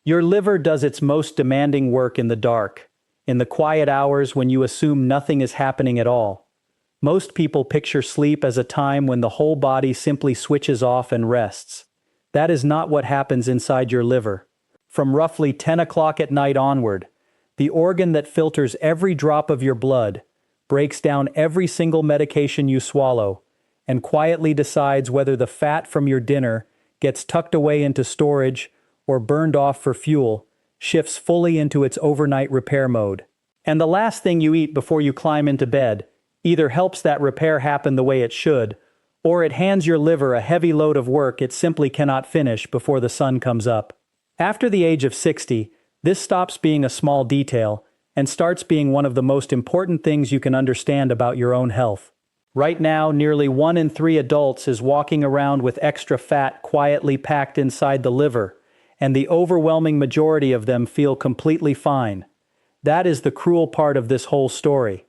Your liver does its most demanding work in the dark, in the quiet hours when you assume nothing is happening at all. Most people picture sleep as a time when the whole body simply switches off and rests. That is not what happens inside your liver. From roughly 10 o'clock at night onward, the organ that filters every drop of your blood, breaks down every single medication you swallow, and quietly decides whether the fat from your dinner gets tucked away into storage or burned off for fuel, shifts fully into its overnight repair mode. And the last thing you eat before you climb into bed either helps that repair happen the way it should, or it hands your liver a heavy load of work it simply cannot finish before the sun comes up. After the age of 60, this stops being a small detail and starts being one of the most important things you can understand about your own health. Right now, nearly 1 in 3 adults is walking around with extra fat quietly packed inside the liver, and the overwhelming majority of them feel completely fine. That is the cruel part of this whole story.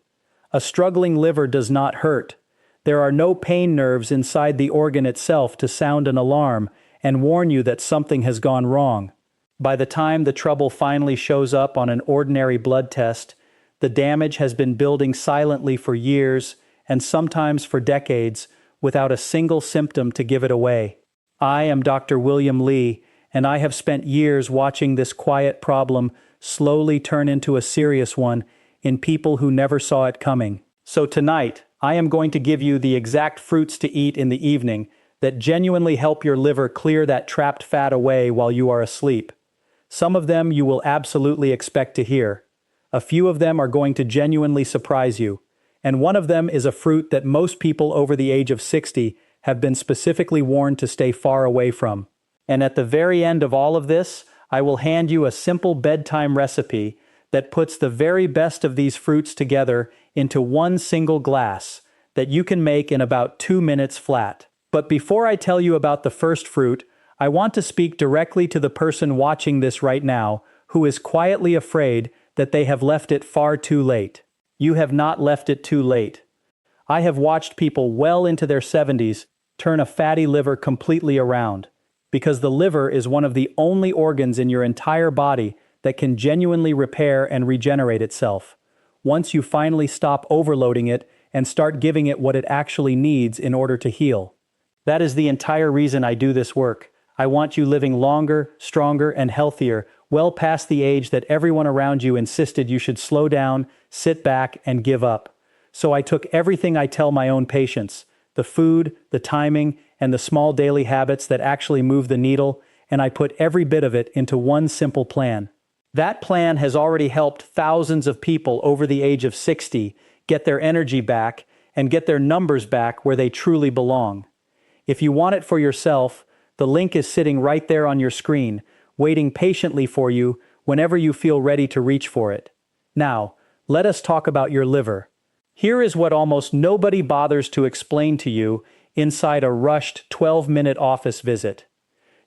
A struggling liver does not hurt. There are no pain nerves inside the organ itself to sound an alarm and warn you that something has gone wrong. By the time the trouble finally shows up on an ordinary blood test, the damage has been building silently for years and sometimes for decades without a single symptom to give it away. I am Dr. William Lee, and I have spent years watching this quiet problem slowly turn into a serious one in people who never saw it coming. So tonight, I am going to give you the exact fruits to eat in the evening that genuinely help your liver clear that trapped fat away while you are asleep. Some of them you will absolutely expect to hear. A few of them are going to genuinely surprise you. And one of them is a fruit that most people over the age of 60 have been specifically warned to stay far away from. And at the very end of all of this, I will hand you a simple bedtime recipe that puts the very best of these fruits together into one single glass that you can make in about 2 minutes flat. But before I tell you about the first fruit, I want to speak directly to the person watching this right now who is quietly afraid that they have left it far too late. You have not left it too late. I have watched people well into their 70s turn a fatty liver completely around, because the liver is one of the only organs in your entire body that can genuinely repair and regenerate itself, once you finally stop overloading it and start giving it what it actually needs in order to heal. That is the entire reason I do this work. I want you living longer, stronger, and healthier, well past the age that everyone around you insisted you should slow down, sit back, and give up. So I took everything I tell my own patients, the food, the timing, and the small daily habits that actually move the needle, and I put every bit of it into one simple plan. That plan has already helped thousands of people over the age of 60 get their energy back and get their numbers back where they truly belong. If you want it for yourself, the link is sitting right there on your screen, waiting patiently for you whenever you feel ready to reach for it. Now, let us talk about your liver. Here is what almost nobody bothers to explain to you inside a rushed 12-minute office visit.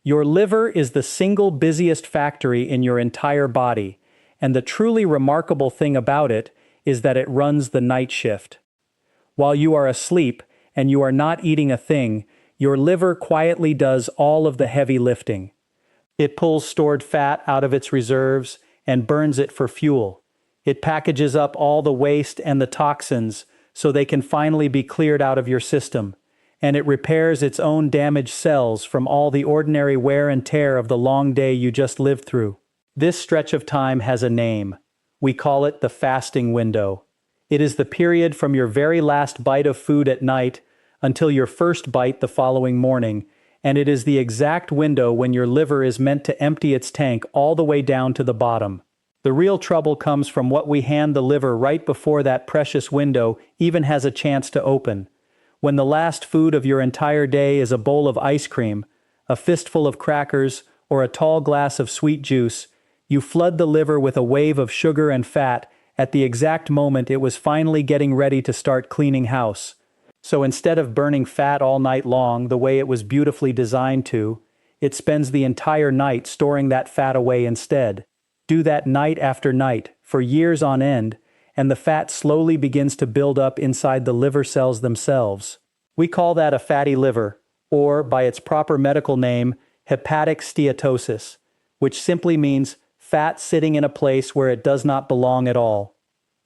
Your liver is the single busiest factory in your entire body, and the truly remarkable thing about it is that it runs the night shift. While you are asleep and you are not eating a thing, your liver quietly does all of the heavy lifting. It pulls stored fat out of its reserves and burns it for fuel. It packages up all the waste and the toxins so they can finally be cleared out of your system. And it repairs its own damaged cells from all the ordinary wear and tear of the long day you just lived through. This stretch of time has a name. We call it the fasting window. It is the period from your very last bite of food at night until your first bite the following morning, and it is the exact window when your liver is meant to empty its tank all the way down to the bottom. The real trouble comes from what we hand the liver right before that precious window even has a chance to open. When the last food of your entire day is a bowl of ice cream, a fistful of crackers, or a tall glass of sweet juice, you flood the liver with a wave of sugar and fat at the exact moment it was finally getting ready to start cleaning house. So instead of burning fat all night long the way it was beautifully designed to, it spends the entire night storing that fat away instead. Do that night after night, for years on end, and the fat slowly begins to build up inside the liver cells themselves. We call that a fatty liver, or, by its proper medical name, hepatic steatosis. which simply means fat sitting in a place where it does not belong at all.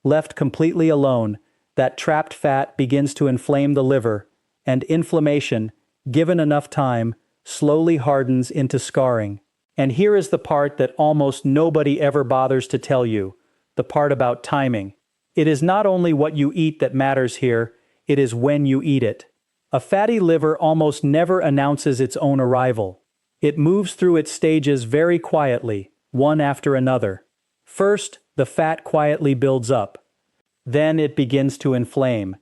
Left completely alone, that trapped fat begins to inflame the liver, and inflammation, given enough time, slowly hardens into scarring. And here is the part that almost nobody ever bothers to tell you, the part about timing. It is not only what you eat that matters here, it is when you eat it. A fatty liver almost never announces its own arrival. It moves through its stages very quietly, one after another. First, the fat quietly builds up. Then it begins to inflame.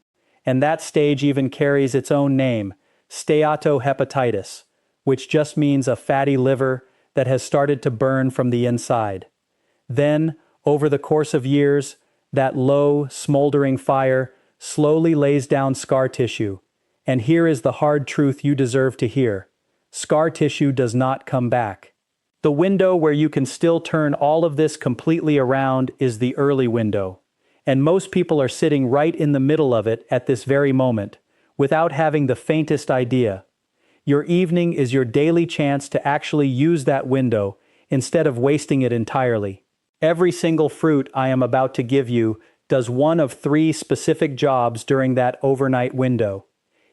And that stage even carries its own name, steatohepatitis, which just means a fatty liver that has started to burn from the inside. Then, over the course of years, that low, smoldering fire slowly lays down scar tissue. And here is the hard truth you deserve to hear. Scar tissue does not come back. The window where you can still turn all of this completely around is the early window. And most people are sitting right in the middle of it at this very moment, without having the faintest idea. Your evening is your daily chance to actually use that window instead of wasting it entirely. Every single fruit I am about to give you does one of three specific jobs during that overnight window.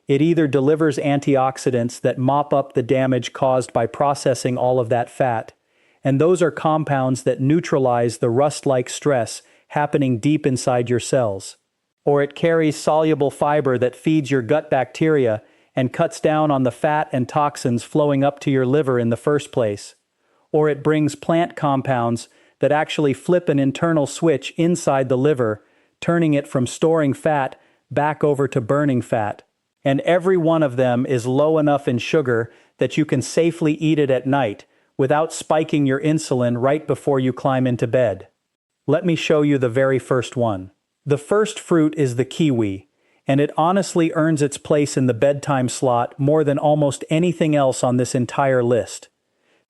It either delivers antioxidants that mop up the damage caused by processing all of that fat, and those are compounds that neutralize the rust-like stress happening deep inside your cells. Or it carries soluble fiber that feeds your gut bacteria and cuts down on the fat and toxins flowing up to your liver in the first place. Or it brings plant compounds that actually flip an internal switch inside the liver, turning it from storing fat back over to burning fat. And every one of them is low enough in sugar that you can safely eat it at night without spiking your insulin right before you climb into bed. Let me show you the very first one. The first fruit is the kiwi, and it honestly earns its place in the bedtime slot more than almost anything else on this entire list.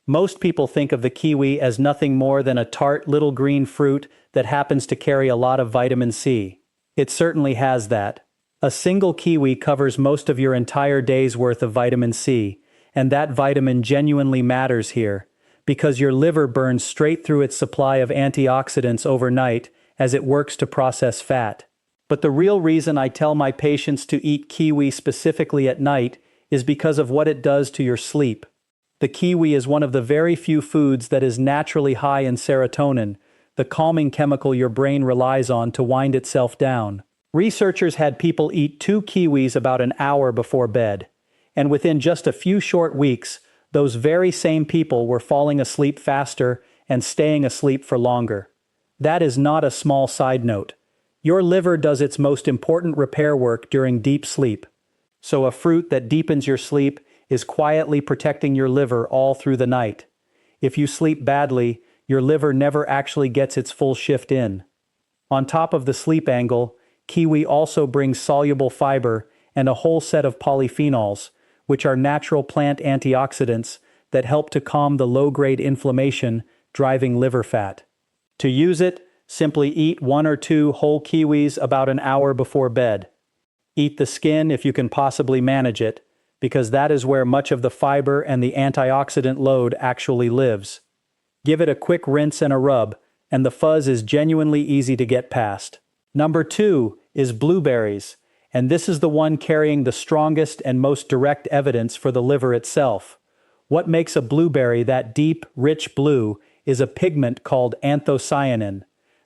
Most people think of the kiwi as nothing more than a tart little green fruit that happens to carry a lot of vitamin C. It certainly has that. A single kiwi covers most of your entire day's worth of vitamin C, and that vitamin genuinely matters here, because your liver burns straight through its supply of antioxidants overnight as it works to process fat. But the real reason I tell my patients to eat kiwi specifically at night is because of what it does to your sleep. The kiwi is one of the very few foods that is naturally high in serotonin, the calming chemical your brain relies on to wind itself down. Researchers had people eat 2 kiwis about an hour before bed, and within just a few short weeks, those very same people were falling asleep faster and staying asleep for longer. That is not a small side note. Your liver does its most important repair work during deep sleep. So a fruit that deepens your sleep is quietly protecting your liver all through the night. If you sleep badly, your liver never actually gets its full shift in. On top of the sleep angle, kiwi also brings soluble fiber and a whole set of polyphenols, which are natural plant antioxidants that help to calm the low-grade inflammation driving liver fat. To use it, simply eat 1 or 2 whole kiwis about an hour before bed. Eat the skin if you can possibly manage it, because that is where much of the fiber and the antioxidant load actually lives. Give it a quick rinse and a rub, and the fuzz is genuinely easy to get past. Number 2 is blueberries, and this is the one carrying the strongest and most direct evidence for the liver itself. What makes a blueberry that deep, rich blue is a pigment called anthocyanin.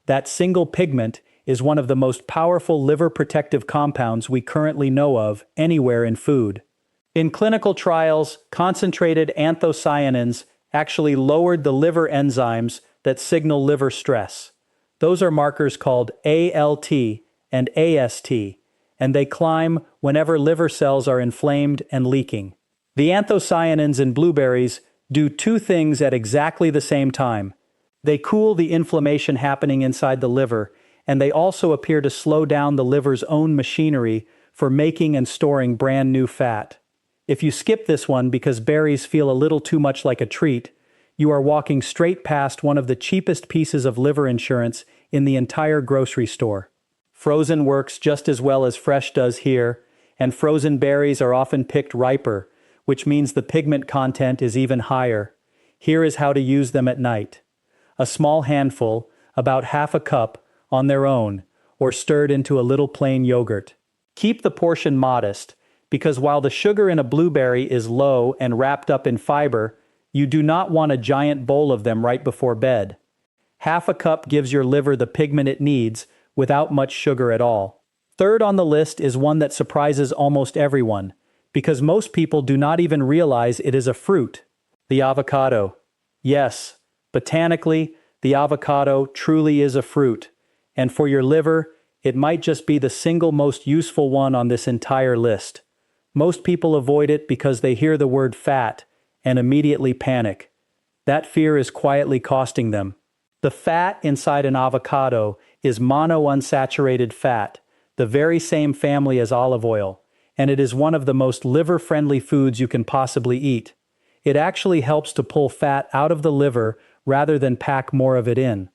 That single pigment is one of the most powerful liver protective compounds we currently know of anywhere in food. In clinical trials, concentrated anthocyanins actually lowered the liver enzymes that signal liver stress. Those are markers called ALT and AST, and they climb whenever liver cells are inflamed and leaking. The anthocyanins in blueberries do 2 things at exactly the same time. They cool the inflammation happening inside the liver, and they also appear to slow down the liver's own machinery for making and storing brand new fat. If you skip this one because berries feel a little too much like a treat, you are walking straight past one of the cheapest pieces of liver insurance in the entire grocery store. Frozen works just as well as fresh does here, and frozen berries are often picked riper, which means the pigment content is even higher. Here is how to use them at night. A small handful, about half a cup, on their own, or stirred into a little plain yogurt. Keep the portion modest, because while the sugar in a blueberry is low and wrapped up in fiber, you do not want a giant bowl of them right before bed. Half a cup gives your liver the pigment it needs without much sugar at all. Third on the list is one that surprises almost everyone, because most people do not even realize it is a fruit: the avocado. Yes, botanically, the avocado truly is a fruit, and for your liver, it might just be the single most useful one on this entire list. Most people avoid it because they hear the word fat and immediately panic. That fear is quietly costing them. The fat inside an avocado is monounsaturated fat, the very same family as olive oil, and it is one of the most liver-friendly foods you can possibly eat. It actually helps to pull fat out of the liver rather than pack more of it in.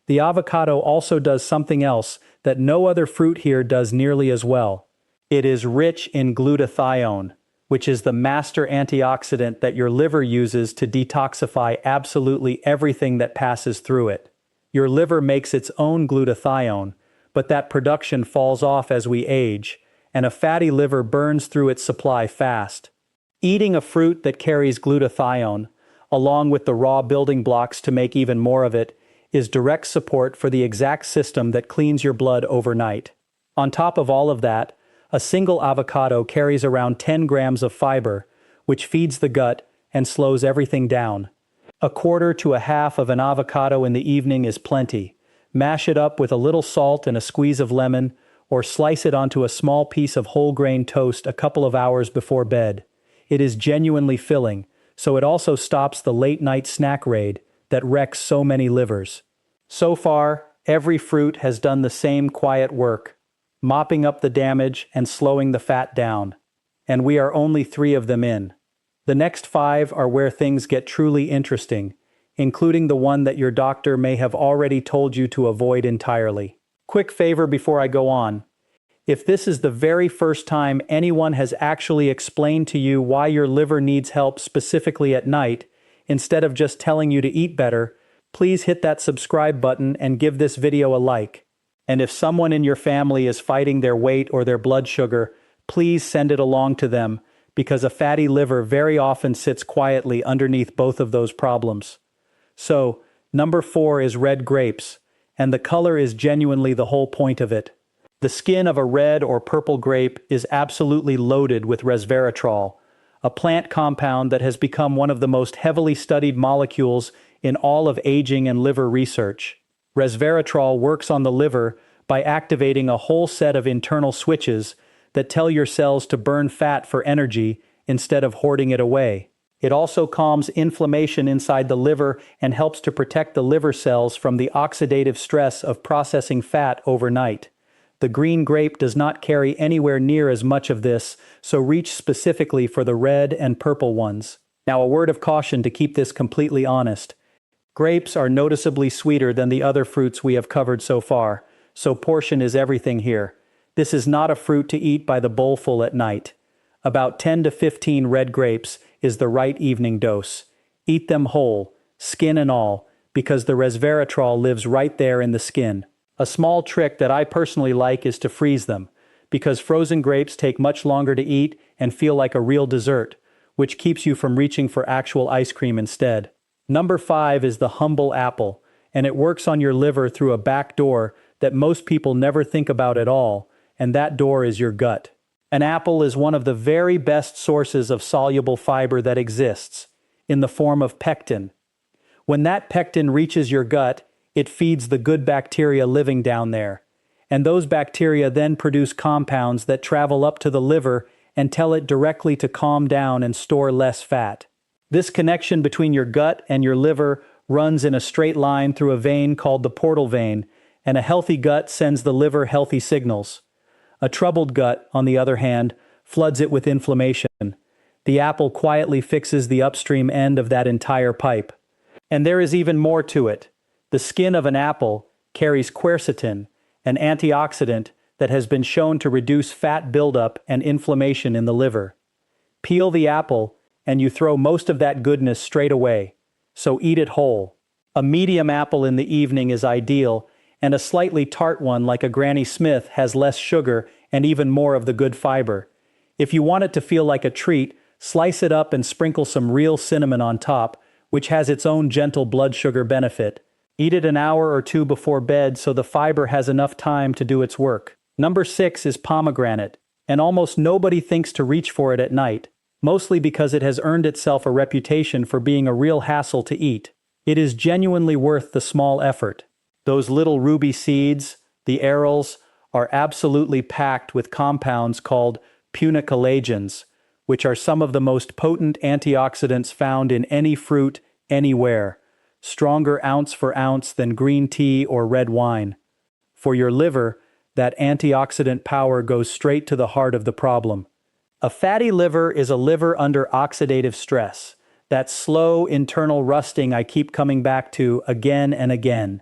The avocado also does something else that no other fruit here does nearly as well. It is rich in glutathione, which is the master antioxidant that your liver uses to detoxify absolutely everything that passes through it. Your liver makes its own glutathione, but that production falls off as we age, and a fatty liver burns through its supply fast. Eating a fruit that carries glutathione, along with the raw building blocks to make even more of it, is direct support for the exact system that cleans your blood overnight. On top of all of that, a single avocado carries around 10 grams of fiber, which feeds the gut and slows everything down. A quarter to a half of an avocado in the evening is plenty. Mash it up with a little salt and a squeeze of lemon, or slice it onto a small piece of whole grain toast a couple of hours before bed. It is genuinely filling, so it also stops the late night snack raid that wrecks so many livers. So far, every fruit has done the same quiet work, mopping up the damage and slowing the fat down. And we are only 3 of them in. The next 5 are where things get truly interesting, including the one that your doctor may have already told you to avoid entirely. Quick favor before I go on. If this is the very first time anyone has actually explained to you why your liver needs help specifically at night, instead of just telling you to eat better, please hit that subscribe button and give this video a like. And if someone in your family is fighting their weight or their blood sugar, please send it along to them, because a fatty liver very often sits quietly underneath both of those problems. So, number 4 is red grapes, and the color is genuinely the whole point of it. The skin of a red or purple grape is absolutely loaded with resveratrol, a plant compound that has become one of the most heavily studied molecules in all of aging and liver research. Resveratrol works on the liver by activating a whole set of internal switches that tell your cells to burn fat for energy instead of hoarding it away. It also calms inflammation inside the liver and helps to protect the liver cells from the oxidative stress of processing fat overnight. The green grape does not carry anywhere near as much of this, so reach specifically for the red and purple ones. Now, a word of caution to keep this completely honest. Grapes are noticeably sweeter than the other fruits we have covered so far, so portion is everything here. This is not a fruit to eat by the bowlful at night. About 10 to 15 red grapes is the right evening dose. Eat them whole, skin and all, because the resveratrol lives right there in the skin. A small trick that I personally like is to freeze them, because frozen grapes take much longer to eat and feel like a real dessert, which keeps you from reaching for actual ice cream instead. Number 5 is the humble apple, and it works on your liver through a back door that most people never think about at all, and that door is your gut. An apple is one of the very best sources of soluble fiber that exists, in the form of pectin. When that pectin reaches your gut, it feeds the good bacteria living down there, and those bacteria then produce compounds that travel up to the liver and tell it directly to calm down and store less fat. This connection between your gut and your liver runs in a straight line through a vein called the portal vein, and a healthy gut sends the liver healthy signals. A troubled gut, on the other hand, floods it with inflammation. The apple quietly fixes the upstream end of that entire pipe. And there is even more to it. The skin of an apple carries quercetin, an antioxidant that has been shown to reduce fat buildup and inflammation in the liver. Peel the apple, and you throw most of that goodness straight away. so eat it whole. A medium apple in the evening is ideal, and a slightly tart one like a Granny Smith has less sugar and even more of the good fiber. If you want it to feel like a treat, slice it up and sprinkle some real cinnamon on top, which has its own gentle blood sugar benefit. Eat it an hour or two before bed so the fiber has enough time to do its work. Number 6 is pomegranate, and almost nobody thinks to reach for it at night, mostly because it has earned itself a reputation for being a real hassle to eat. It is genuinely worth the small effort. Those little ruby seeds, the arils, are absolutely packed with compounds called punicolagens, which are some of the most potent antioxidants found in any fruit, anywhere, stronger ounce for ounce than green tea or red wine. For your liver, that antioxidant power goes straight to the heart of the problem. A fatty liver is a liver under oxidative stress, that slow internal rusting I keep coming back to again and again.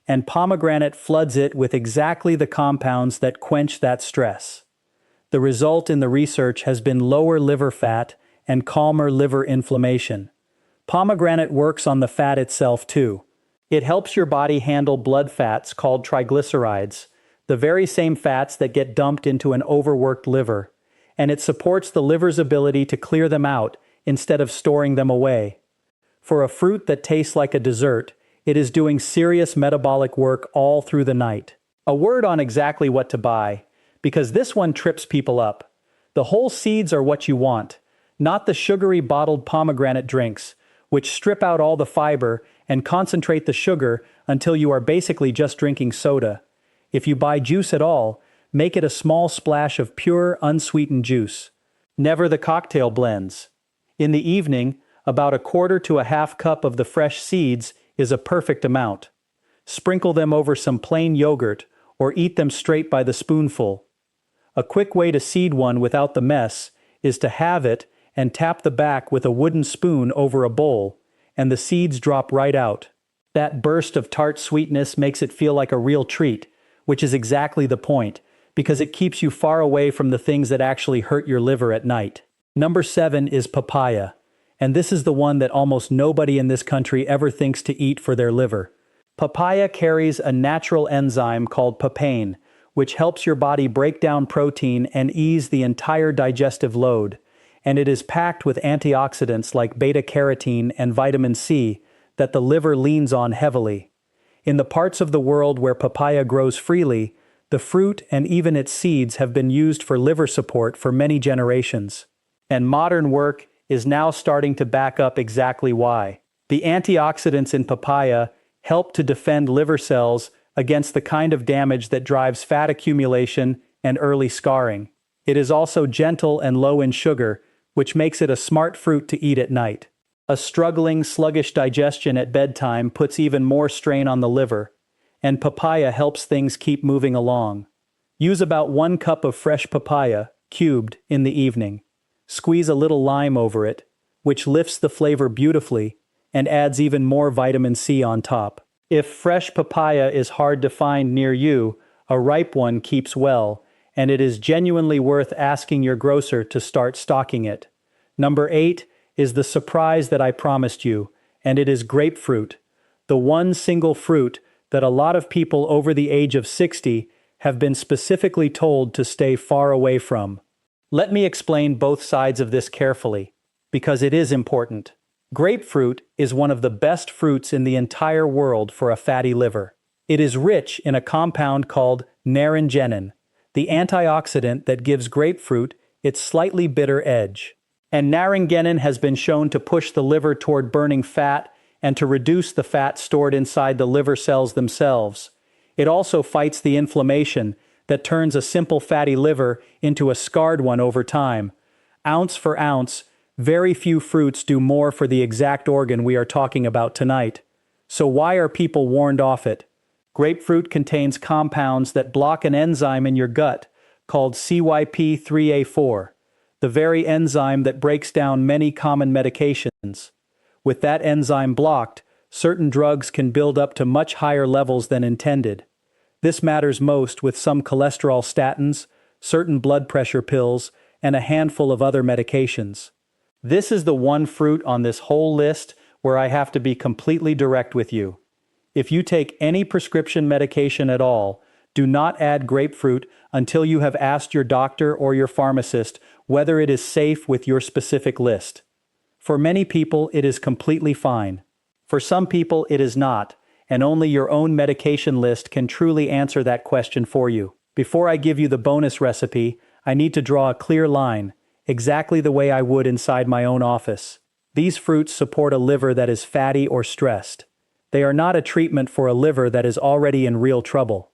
And pomegranate floods it with exactly the compounds that quench that stress. The result in the research has been lower liver fat and calmer liver inflammation. Pomegranate works on the fat itself too. It helps your body handle blood fats called triglycerides, the very same fats that get dumped into an overworked liver, and it supports the liver's ability to clear them out instead of storing them away. For a fruit that tastes like a dessert, it is doing serious metabolic work all through the night. A word on exactly what to buy, because this one trips people up. The whole seeds are what you want, not the sugary bottled pomegranate drinks, which strip out all the fiber and concentrate the sugar until you are basically just drinking soda. If you buy juice at all, make it a small splash of pure, unsweetened juice. Never the cocktail blends. In the evening, about 1/4 to a half cup of the fresh seeds is a perfect amount. Sprinkle them over some plain yogurt or eat them straight by the spoonful. A quick way to seed one without the mess is to halve it and tap the back with a wooden spoon over a bowl, and the seeds drop right out. That burst of tart sweetness makes it feel like a real treat, which is exactly the point, because it keeps you far away from the things that actually hurt your liver at night. Number 7 is papaya, and this is the one that almost nobody in this country ever thinks to eat for their liver. Papaya carries a natural enzyme called papain, which helps your body break down protein and ease the entire digestive load, and it is packed with antioxidants like beta-carotene and vitamin C that the liver leans on heavily. In the parts of the world where papaya grows freely, the fruit and even its seeds have been used for liver support for many generations. And modern work is now starting to back up exactly why. The antioxidants in papaya help to defend liver cells against the kind of damage that drives fat accumulation and early scarring. It is also gentle and low in sugar, which makes it a smart fruit to eat at night. A struggling, sluggish digestion at bedtime puts even more strain on the liver, and papaya helps things keep moving along. Use about 1 cup of fresh papaya, cubed, in the evening. Squeeze a little lime over it, which lifts the flavor beautifully and adds even more vitamin C on top. If fresh papaya is hard to find near you, a ripe one keeps well, and it is genuinely worth asking your grocer to start stocking it. Number 8 is the surprise that I promised you, and it is grapefruit, the one single fruit that a lot of people over the age of 60 have been specifically told to stay far away from. Let me explain both sides of this carefully, because it is important. Grapefruit is one of the best fruits in the entire world for a fatty liver. It is rich in a compound called naringenin, the antioxidant that gives grapefruit its slightly bitter edge. And naringenin has been shown to push the liver toward burning fat and to reduce the fat stored inside the liver cells themselves. It also fights the inflammation that turns a simple fatty liver into a scarred one over time. Ounce for ounce, very few fruits do more for the exact organ we are talking about tonight. So why are people warned off it? Grapefruit contains compounds that block an enzyme in your gut called CYP3A4, the very enzyme that breaks down many common medications. With that enzyme blocked, certain drugs can build up to much higher levels than intended. This matters most with some cholesterol statins, certain blood pressure pills, and a handful of other medications. This is the one fruit on this whole list where I have to be completely direct with you. If you take any prescription medication at all, do not add grapefruit until you have asked your doctor or your pharmacist whether it is safe with your specific list. For many people, it is completely fine. For some people, it is not, and only your own medication list can truly answer that question for you. Before I give you the bonus recipe, I need to draw a clear line, exactly the way I would inside my own office. These fruits support a liver that is fatty or stressed. They are not a treatment for a liver that is already in real trouble.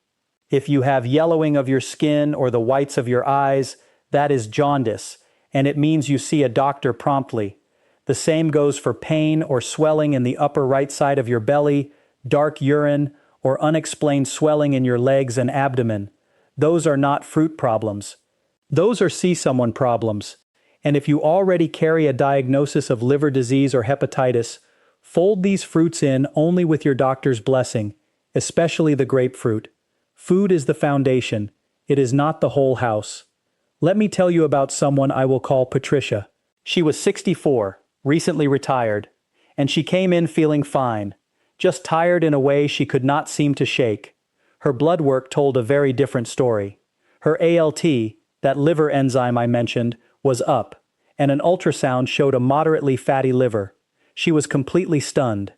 If you have yellowing of your skin or the whites of your eyes, that is jaundice, and it means you see a doctor promptly. The same goes for pain or swelling in the upper right side of your belly, dark urine, or unexplained swelling in your legs and abdomen. Those are not fruit problems. Those are see someone problems. And if you already carry a diagnosis of liver disease or hepatitis, fold these fruits in only with your doctor's blessing, especially the grapefruit. Food is the foundation. It is not the whole house. Let me tell you about someone I will call Patricia. She was 64, recently retired, and she came in feeling fine, just tired in a way she could not seem to shake. Her blood work told a very different story. Her ALT, that liver enzyme I mentioned, was up, and an ultrasound showed a moderately fatty liver. She was completely stunned.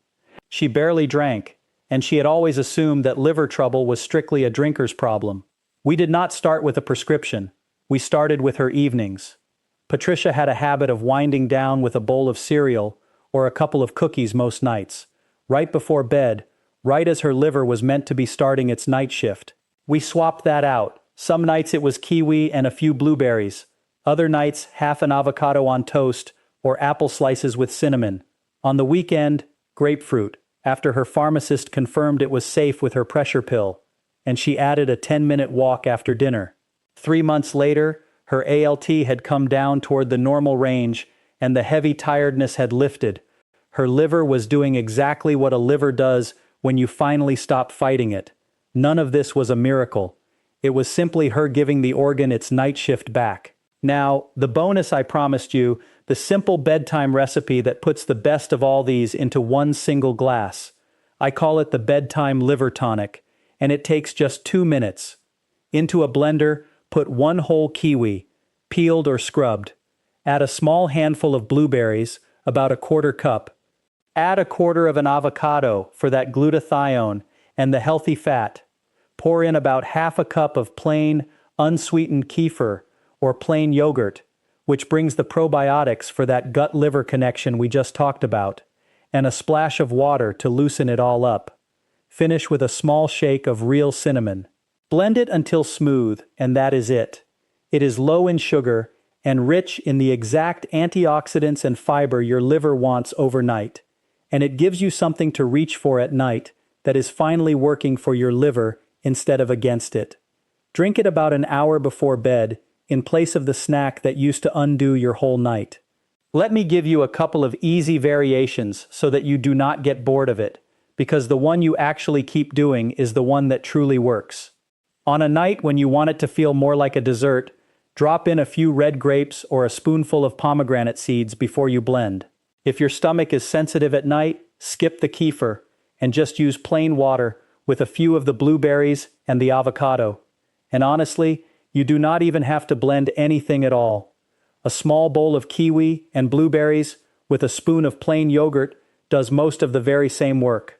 She barely drank, and she had always assumed that liver trouble was strictly a drinker's problem. We did not start with a prescription. We started with her evenings. Patricia had a habit of winding down with a bowl of cereal or a couple of cookies most nights, right before bed, right as her liver was meant to be starting its night shift. We swapped that out. Some nights it was kiwi and a few blueberries. Other nights, half an avocado on toast or apple slices with cinnamon. On the weekend, grapefruit, after her pharmacist confirmed it was safe with her pressure pill, and she added a 10-minute walk after dinner. 3 months later, her ALT had come down toward the normal range, and the heavy tiredness had lifted. Her liver was doing exactly what a liver does when you finally stop fighting it. None of this was a miracle. It was simply her giving the organ its night shift back. Now, the bonus I promised you, the simple bedtime recipe that puts the best of all these into one single glass. I call it the Bedtime Liver Tonic, and it takes just 2 minutes. Into a blender, put 1 whole kiwi, peeled or scrubbed. Add a small handful of blueberries, about 1/4 cup. Add 1/4 of an avocado for that glutathione and the healthy fat. Pour in about 1/2 cup of plain, unsweetened kefir or plain yogurt, which brings the probiotics for that gut-liver connection we just talked about, and a splash of water to loosen it all up. Finish with a small shake of real cinnamon. Blend it until smooth, and that is it. It is low in sugar and rich in the exact antioxidants and fiber your liver wants overnight, and it gives you something to reach for at night that is finally working for your liver instead of against it. Drink it about an hour before bed, in place of the snack that used to undo your whole night. Let me give you a couple of easy variations so that you do not get bored of it, because the one you actually keep doing is the one that truly works. On a night when you want it to feel more like a dessert, drop in a few red grapes or a spoonful of pomegranate seeds before you blend. If your stomach is sensitive at night, skip the kefir and just use plain water with a few of the blueberries and the avocado. And honestly, you do not even have to blend anything at all. A small bowl of kiwi and blueberries with a spoon of plain yogurt does most of the very same work.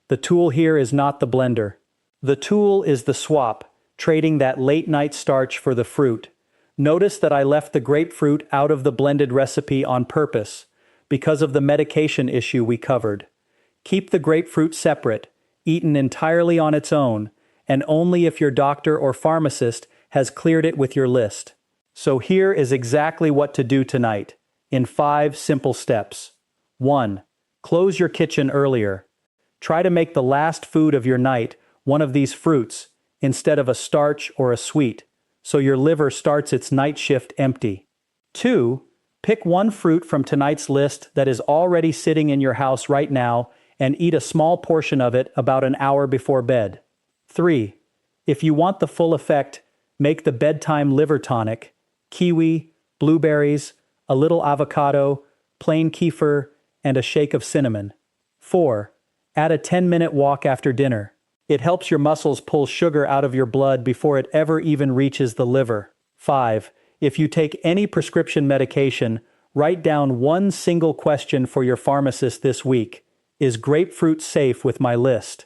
The tool here is not the blender. The tool is the swap, trading that late-night starch for the fruit. Notice that I left the grapefruit out of the blended recipe on purpose, because of the medication issue we covered. Keep the grapefruit separate, eaten entirely on its own, and only if your doctor or pharmacist has cleared it with your list. So here is exactly what to do tonight, in 5 simple steps. 1. Close your kitchen earlier. Try to make the last food of your night one of these fruits, instead of a starch or a sweet, so your liver starts its night shift empty. 2. Pick 1 fruit from tonight's list that is already sitting in your house right now and eat a small portion of it about an hour before bed. 3. If you want the full effect, make the Bedtime Liver Tonic, kiwi, blueberries, a little avocado, plain kefir, and a shake of cinnamon. 4. Add a 10-minute walk after dinner. It helps your muscles pull sugar out of your blood before it ever even reaches the liver. 5. If you take any prescription medication, write down one single question for your pharmacist this week. Is grapefruit safe with my list?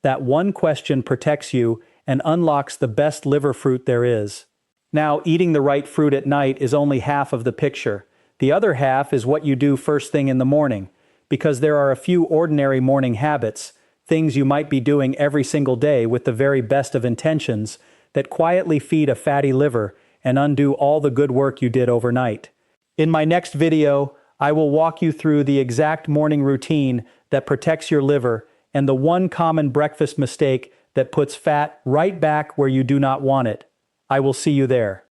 That one question protects you and unlocks the best liver fruit there is. Now, eating the right fruit at night is only half of the picture. The other half is what you do first thing in the morning, because there are a few ordinary morning habits, things you might be doing every single day with the very best of intentions, that quietly feed a fatty liver and undo all the good work you did overnight. In my next video, I will walk you through the exact morning routine that protects your liver and the one common breakfast mistake that puts fat right back where you do not want it. I will see you there.